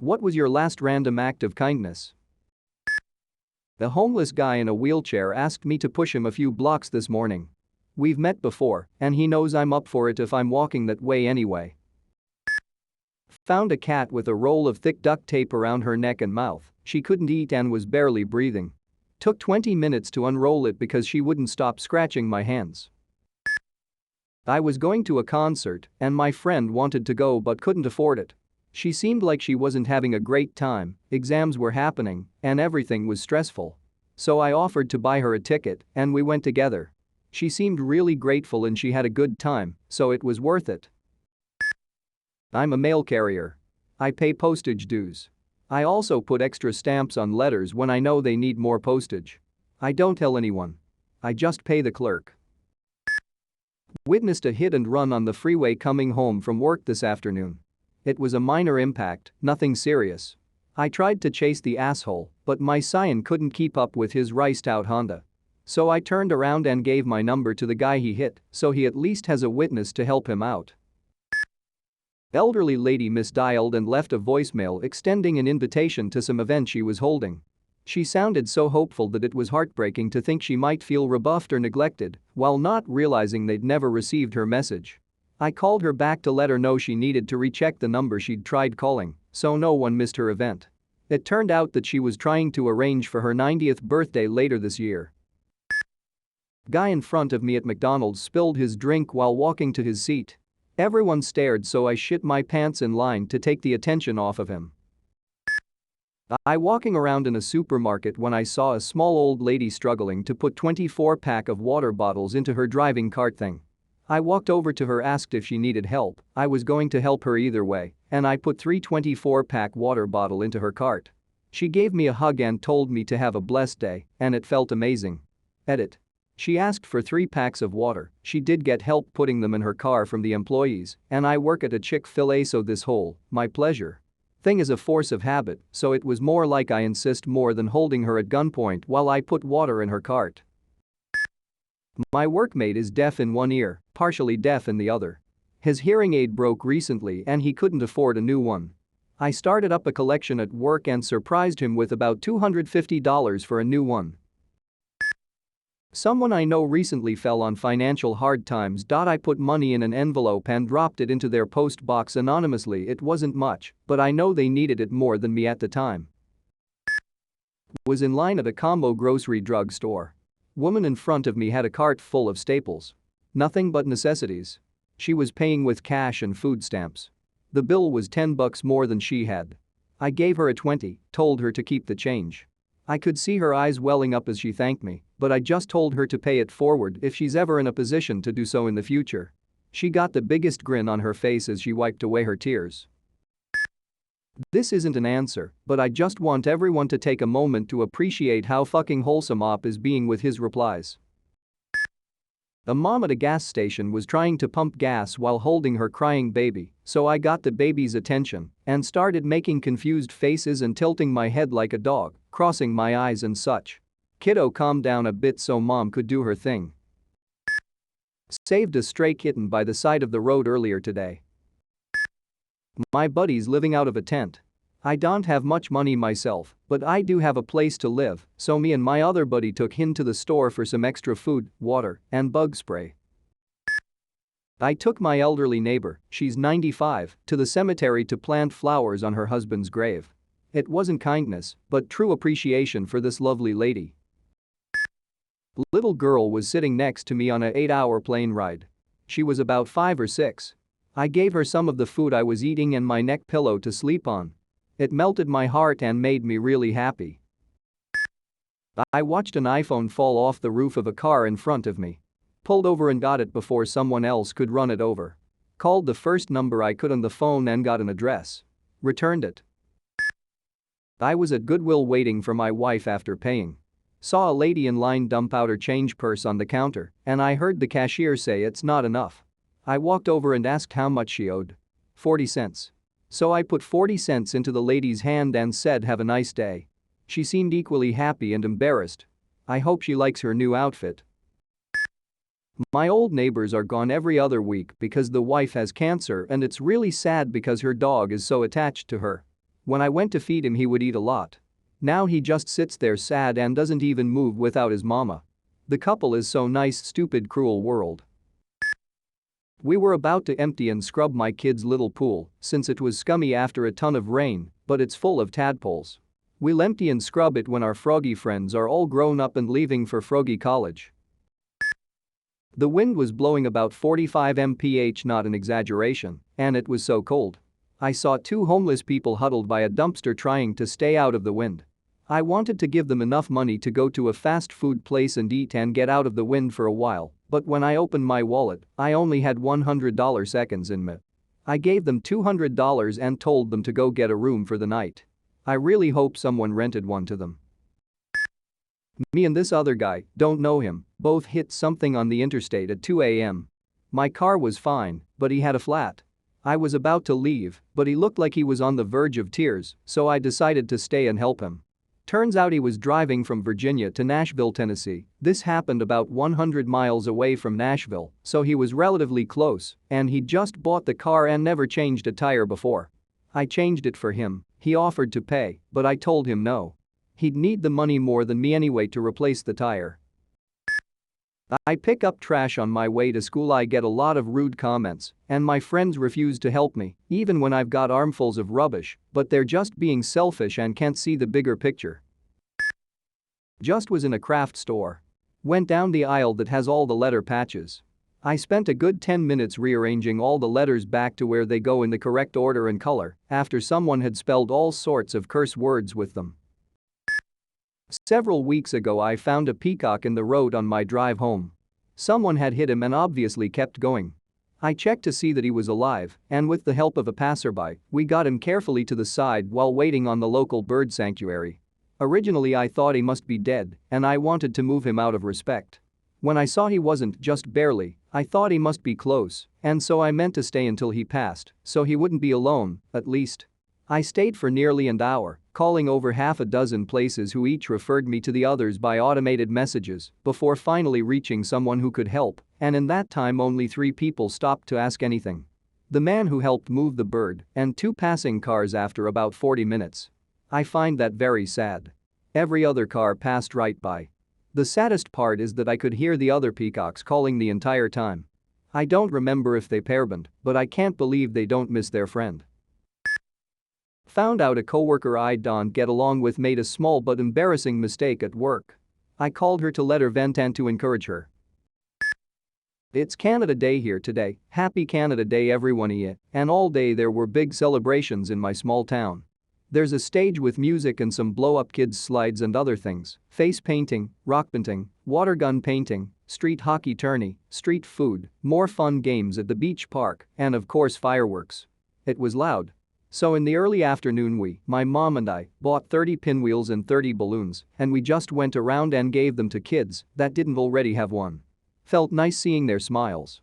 What was your last random act of kindness? The homeless guy in a wheelchair asked me to push him a few blocks this morning. We've met before, and he knows I'm up for it if I'm walking that way anyway. Found a cat with a roll of thick duct tape around her neck and mouth. She couldn't eat and was barely breathing. Took 20 minutes to unroll it because she wouldn't stop scratching my hands. I was going to a concert and my friend wanted to go but couldn't afford it. She seemed like she wasn't having a great time, exams were happening, and everything was stressful. So I offered to buy her a ticket and we went together. She seemed really grateful and she had a good time, so it was worth it. I'm a mail carrier. I pay postage dues. I also put extra stamps on letters when I know they need more postage. I don't tell anyone. I just pay the clerk. Witnessed a hit and run on the freeway coming home from work this afternoon. It was a minor impact, nothing serious. I tried to chase the asshole, but my scion couldn't keep up with his riced-out Honda. So I turned around and gave my number to the guy he hit, so he at least has a witness to help him out. Elderly lady misdialed and left a voicemail extending an invitation to some event she was holding. She sounded so hopeful that it was heartbreaking to think she might feel rebuffed or neglected while not realizing they'd never received her message. I called her back to let her know she needed to recheck the number she'd tried calling so no one missed her event. It turned out that she was trying to arrange for her 90th birthday later this year. Guy in front of me at McDonald's spilled his drink while walking to his seat. Everyone stared so I shit my pants in line to take the attention off of him. I walking around in a supermarket when I saw a small old lady struggling to put 24-pack of water bottles into her driving cart thing. I walked over to her, asked if she needed help. I was going to help her either way, and I put 3 24-pack water bottle into her cart. She gave me a hug and told me to have a blessed day, and it felt amazing. Edit. She asked for 3 packs of water. She did get help putting them in her car from the employees, and I work at a Chick-fil-A, so this whole my pleasure thing is a force of habit, so it was more like I insist more than holding her at gunpoint while I put water in her cart. My workmate is deaf in one ear, partially deaf in the other. His hearing aid broke recently and he couldn't afford a new one. I started up a collection at work and surprised him with about $250 for a new one. Someone I know recently fell on financial hard times. I put money in an envelope and dropped it into their post box anonymously. It wasn't much, but I know they needed it more than me at the time. Was in line at a combo grocery drug store. Woman in front of me had a cart full of staples. Nothing but necessities. She was paying with cash and food stamps. The bill was $10 more than she had. I gave her a 20, told her to keep the change. I could see her eyes welling up as she thanked me, but I just told her to pay it forward if she's ever in a position to do so in the future. She got the biggest grin on her face as she wiped away her tears. This isn't an answer, but I just want everyone to take a moment to appreciate how fucking wholesome Op is being with his replies. A mom at a gas station was trying to pump gas while holding her crying baby, so I got the baby's attention and started making confused faces and tilting my head like a dog, crossing my eyes and such. Kiddo calmed down a bit so mom could do her thing. Saved a stray kitten by the side of the road earlier today. My buddy's living out of a tent. I don't have much money myself, but I do have a place to live, so me and my other buddy took him to the store for some extra food, water, and bug spray. I took my elderly neighbor, she's 95, to the cemetery to plant flowers on her husband's grave. It wasn't kindness, but true appreciation for this lovely lady. Little girl was sitting next to me on an 8-hour plane ride. She was about 5 or 6. I gave her some of the food I was eating and my neck pillow to sleep on. It melted my heart and made me really happy. I watched an iPhone fall off the roof of a car in front of me. Pulled over and got it before someone else could run it over. Called the first number I could on the phone and got an address. Returned it. I was at Goodwill waiting for my wife after paying. Saw a lady in line dump out her change purse on the counter, and I heard the cashier say it's not enough. I walked over and asked how much she owed. 40 cents. So I put 40 cents into the lady's hand and said have a nice day. She seemed equally happy and embarrassed. I hope she likes her new outfit. My old neighbors are gone every other week because the wife has cancer and it's really sad because her dog is so attached to her. When I went to feed him he would eat a lot. Now he just sits there sad and doesn't even move without his mama. The couple is so nice, stupid, cruel world. We were about to empty and scrub my kid's little pool since it was scummy after a ton of rain, but it's full of tadpoles. We'll empty and scrub it when our froggy friends are all grown up and leaving for froggy college. The wind was blowing about 45 mph, not an exaggeration, and it was so cold. I saw two homeless people huddled by a dumpster trying to stay out of the wind. I wanted to give them enough money to go to a fast food place and eat and get out of the wind for a while, but when I opened my wallet, I only had $100 seconds in me. I gave them $200 and told them to go get a room for the night. I really hope someone rented one to them. Me and this other guy, don't know him, both hit something on the interstate at 2 a.m. My car was fine, but he had a flat. I was about to leave, but he looked like he was on the verge of tears, so I decided to stay and help him. Turns out he was driving from Virginia to Nashville, Tennessee. This happened about 100 miles away from Nashville, so he was relatively close, and he'd just bought the car and never changed a tire before. I changed it for him. He offered to pay, but I told him no. He'd need the money more than me anyway to replace the tire. I pick up trash on my way to school. I get a lot of rude comments, and my friends refuse to help me, even when I've got armfuls of rubbish, but they're just being selfish and can't see the bigger picture. Just was in a craft store. Went down the aisle that has all the letter patches. I spent a good 10 minutes rearranging all the letters back to where they go in the correct order and color after someone had spelled all sorts of curse words with them. Several weeks ago I found a peacock in the road on my drive home. Someone had hit him and obviously kept going. I checked to see that he was alive, and with the help of a passerby, we got him carefully to the side while waiting on the local bird sanctuary. Originally I thought he must be dead, and I wanted to move him out of respect. When I saw he wasn't, just barely, I thought he must be close, and so I meant to stay until he passed, so he wouldn't be alone, at least. I stayed for nearly an hour, calling over half a dozen places who each referred me to the others by automated messages before finally reaching someone who could help, and in that time only 3 people stopped to ask anything. The man who helped move the bird and 2 passing cars after about 40 minutes. I find that very sad. Every other car passed right by. The saddest part is that I could hear the other peacocks calling the entire time. I don't remember if they pairband, but I can't believe they don't miss their friend. Found out a coworker I don't get along with made a small but embarrassing mistake at work. I called her to let her vent and to encourage her. It's Canada Day here today, happy Canada Day everyone here, and all day there were big celebrations in my small town. There's a stage with music and some blow-up kids slides and other things, face painting, rock painting, water gun painting, street hockey tourney, street food, more fun games at the beach park, and of course fireworks. It was loud. So in the early afternoon my mom and I, bought 30 pinwheels and 30 balloons, and we just went around and gave them to kids that didn't already have one. Felt nice seeing their smiles.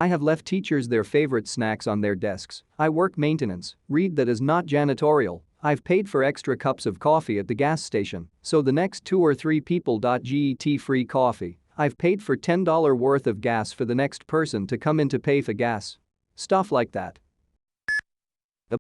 I have left teachers their favorite snacks on their desks. I work maintenance, read that is not janitorial. I've paid for extra cups of coffee at the gas station, so the next 2 or 3 people get free coffee. I've paid for $10 worth of gas for the next person to come in to pay for gas. Stuff like that.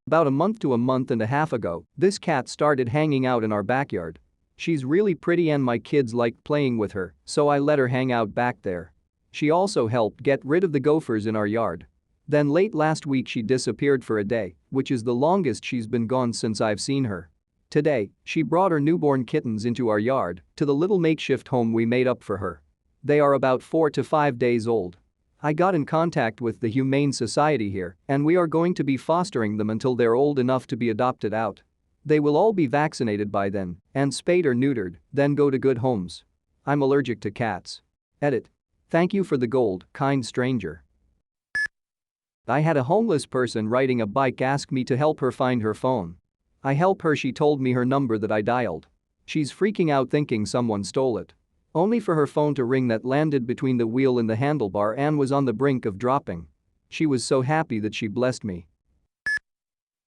About a month to a month and a half ago, this cat started hanging out in our backyard. She's really pretty and my kids liked playing with her, so I let her hang out back there. She also helped get rid of the gophers in our yard. Then late last week she disappeared for a day, which is the longest she's been gone since I've seen her. Today, she brought her newborn kittens into our yard, to the little makeshift home we made up for her. They are about 4 to 5 days old. I got in contact with the Humane Society here, and we are going to be fostering them until they're old enough to be adopted out. They will all be vaccinated by then, and spayed or neutered, then go to good homes. I'm allergic to cats. Edit. Thank you for the gold, kind stranger. I had a homeless person riding a bike ask me to help her find her phone. I help her. She told me her number that I dialed. She's freaking out thinking someone stole it. Only for her phone to ring that landed between the wheel and the handlebar and was on the brink of dropping. She was so happy that she blessed me.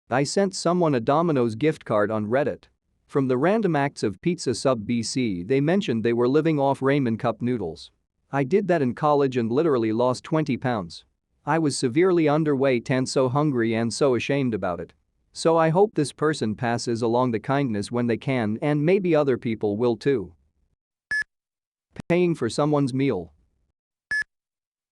I sent someone a Domino's gift card on Reddit. From the Random Acts of Pizza Sub BC, they mentioned they were living off ramen cup noodles. I did that in college and literally lost 20 pounds. I was severely underweight and so hungry and so ashamed about it. So I hope this person passes along the kindness when they can, and maybe other people will too. Paying for someone's meal.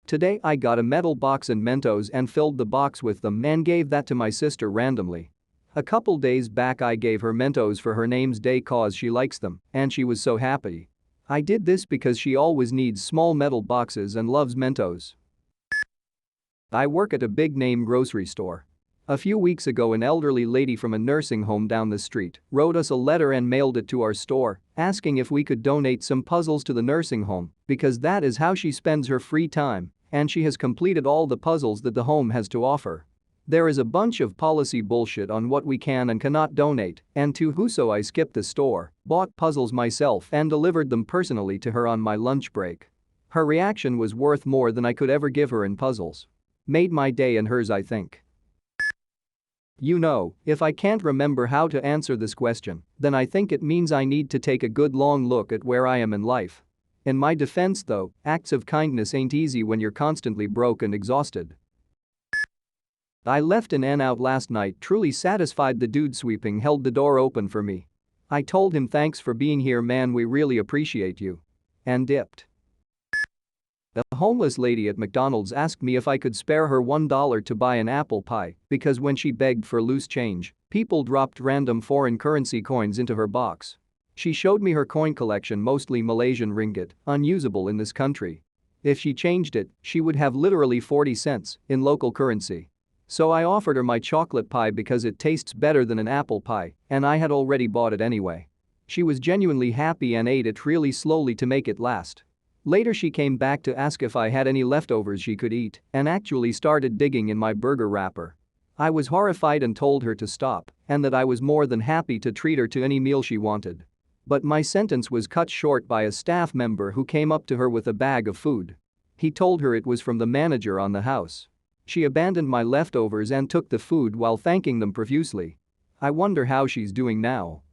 Today I got a metal box and Mentos and filled the box with them and gave that to my sister randomly. A couple days back I gave her Mentos for her name's day cause she likes them, and she was so happy. I did this because she always needs small metal boxes and loves Mentos. I work at a big-name grocery store. A few weeks ago an elderly lady from a nursing home down the street wrote us a letter and mailed it to our store, asking if we could donate some puzzles to the nursing home because that is how she spends her free time, and she has completed all the puzzles that the home has to offer. There is a bunch of policy bullshit on what we can and cannot donate, and to who, so I skipped the store, bought puzzles myself and delivered them personally to her on my lunch break. Her reaction was worth more than I could ever give her in puzzles. Made my day and hers, I think. You know, if I can't remember how to answer this question, then I think it means I need to take a good long look at where I am in life. In my defense though, acts of kindness ain't easy when you're constantly broke and exhausted. I left an N out last night truly satisfied. The dude sweeping held the door open for me. I told him thanks for being here man, we really appreciate you. And dipped. A homeless lady at McDonald's asked me if I could spare her $1 to buy an apple pie because when she begged for loose change, people dropped random foreign currency coins into her box. She showed me her coin collection, mostly Malaysian ringgit, unusable in this country. If she changed it, she would have literally 40 cents in local currency. So I offered her my chocolate pie because it tastes better than an apple pie, and I had already bought it anyway. She was genuinely happy and ate it really slowly to make it last. Later she came back to ask if I had any leftovers she could eat and actually started digging in my burger wrapper. I was horrified and told her to stop and that I was more than happy to treat her to any meal she wanted. But my sentence was cut short by a staff member who came up to her with a bag of food. He told her it was from the manager on the house. She abandoned my leftovers and took the food while thanking them profusely. I wonder how she's doing now.